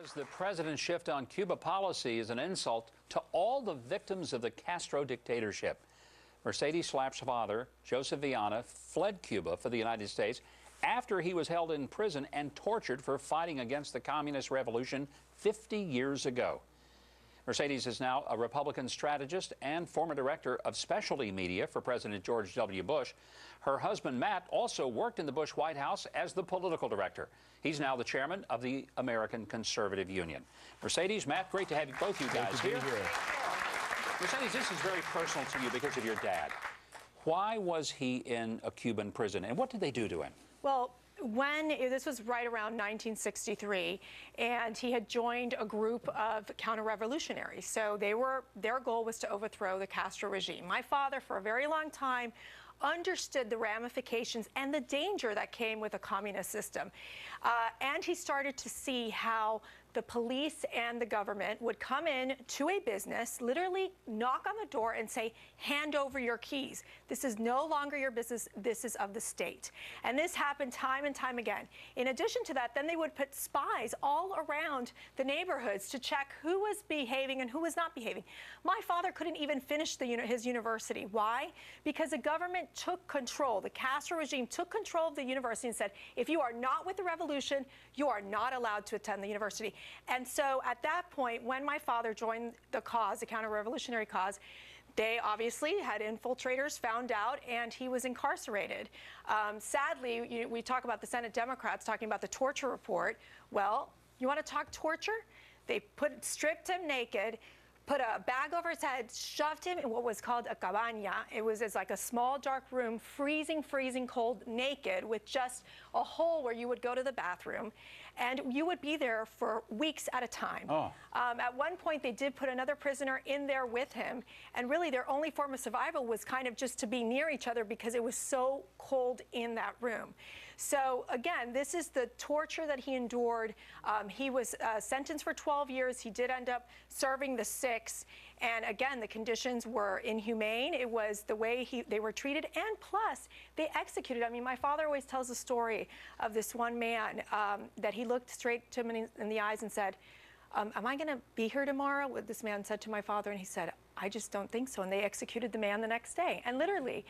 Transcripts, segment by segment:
says the president's shift on Cuba policy is an insult to all the victims of the Castro dictatorship. Mercedes Slap's father, Joseph Viana, fled Cuba for the United States after he was held in prison and tortured for fighting against the communist revolution 50 years ago. Mercedes is now a Republican strategist and former director of specialty media for President George W. Bush. Her husband, Matt, also worked in the Bush White House as the political director. He's now the chairman of the American Conservative Union. Mercedes, Matt, great to have both you guys here. Mercedes, this is very personal to you because of your dad. Why was he in a Cuban prison, and what did they do to him? Well, this was right around 1963, and he had joined a group of counter-revolutionaries. So their goal was to overthrow the Castro regime. My father, for a very long time, understood the ramifications and the danger that came with a communist system. And he started to see how the police and the government would come in to a business, literally knock on the door and say, hand over your keys. This is no longer your business. This is of the state. And this happened time and time again. In addition to that, then they would put spies all around the neighborhoods to check who was behaving and who was not behaving. My father couldn't even finish his university. Why? Because the government took control. The Castro regime took control of the university and said, if you are not with the revolution, you are not allowed to attend the university. And so at that point, when my father joined the cause, the counter-revolutionary cause, they obviously had infiltrators, found out, and he was incarcerated. Sadly, we talk about the Senate Democrats talking about the torture report. Well, you want to talk torture? They stripped him naked, put a bag over his head, shoved him in what was called a cabana. It's like a small, dark room, freezing cold, naked, with just a hole where you would go to the bathroom. And you would be there for weeks at a time. Oh. At one point, they did put another prisoner in there with him. And really, their only form of survival was kind of just to be near each other because it was so cold in that room. So again, this is the torture that he endured. He was sentenced for 12 years. He did end up serving the 6. And again, the conditions were inhumane. It was the way they were treated. And plus, they executed. I mean, my father always tells the story of this one man that he looked straight to him in the eyes and said, am I going to be here tomorrow? What this man said to my father, and he said, I just don't think so. And they executed the man the next day. And literally,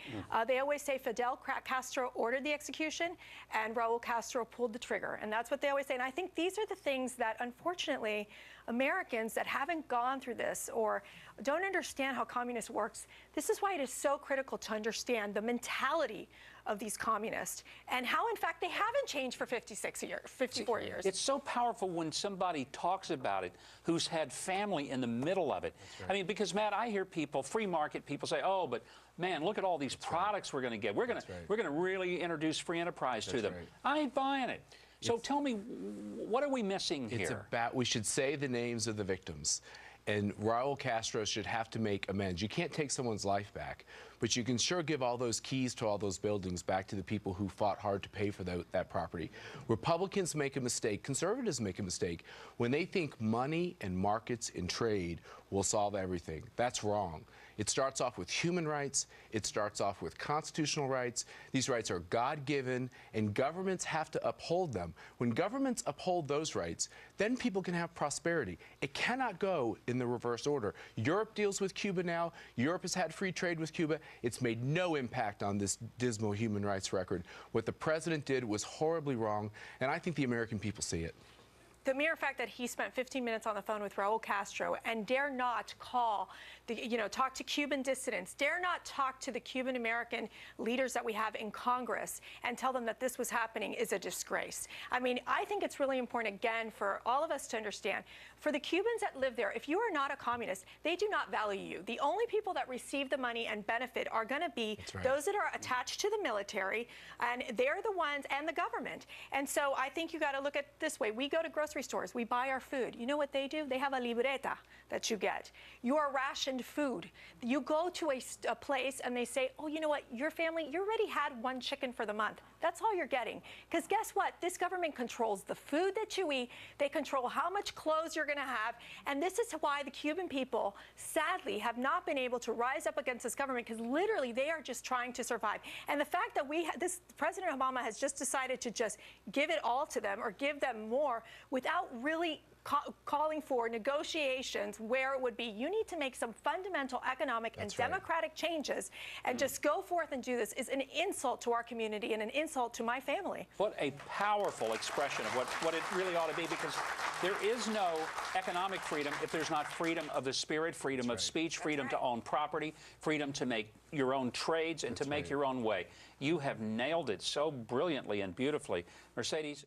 they always say Fidel Castro ordered the execution and Raul Castro pulled the trigger. And that's what they always say. And I think these are the things that, unfortunately, Americans that haven't gone through this or don't understand how communism works, this is why it is so critical to understand the mentality of these communists and how, in fact, they haven't changed for 54 years. It's so powerful when somebody talks about it who's had family in the middle of it. Right. I mean, because, Matt, I hear people, free market people say, oh, but, man, look at all these products we're going to get. We're going to really introduce free enterprise to them. I ain't buying it. So tell me, what are we missing here? We should say the names of the victims. And Raul Castro should have to make amends. You can't take someone's life back, but you can sure give all those keys to all those buildings back to the people who fought hard to pay for that property. Republicans make a mistake. Conservatives make a mistake when they think money and markets and trade will solve everything. That's wrong. It starts off with human rights. It starts off with constitutional rights. These rights are God-given, and governments have to uphold them. When governments uphold those rights, then people can have prosperity. It cannot go in the reverse order. Europe deals with Cuba now. Europe has had free trade with Cuba. It's made no impact on this dismal human rights record. What the president did was horribly wrong, and I think the American people see it. The mere fact that he spent 15 minutes on the phone with Raul Castro and dare not call, talk to Cuban dissidents, dare not talk to the Cuban American leaders that we have in Congress and tell them that this was happening is a disgrace. I mean, I think it's really important, again, for all of us to understand, for the Cubans that live there, if you are not a communist, they do not value you. The only people that receive the money and benefit are going to be those that are attached to the military, and they're the ones, and the government. And so I think you got to look at it this way. We go to grocery stores, we buy our food. You know what they do? They have a libreta that you get. You are rationed food. You go to a place and they say, oh, you know what? Your family, you already had one chicken for the month. That's all you're getting. Because guess what? This government controls the food that you eat. They control how much clothes you're going to have. And this is why the Cuban people, sadly, have not been able to rise up against this government, because literally they are just trying to survive. And the fact that President Obama has just decided to just give it all to them or give them more with without really calling for negotiations where it would be, you need to make some fundamental economic and democratic changes, and just go forth and do this, is an insult to our community and an insult to my family. What a powerful expression of what it really ought to be, because there is no economic freedom if there's not freedom of the spirit, freedom of speech, freedom to own property, freedom to make your own trades and to make your own way. You have nailed it so brilliantly and beautifully. Mercedes.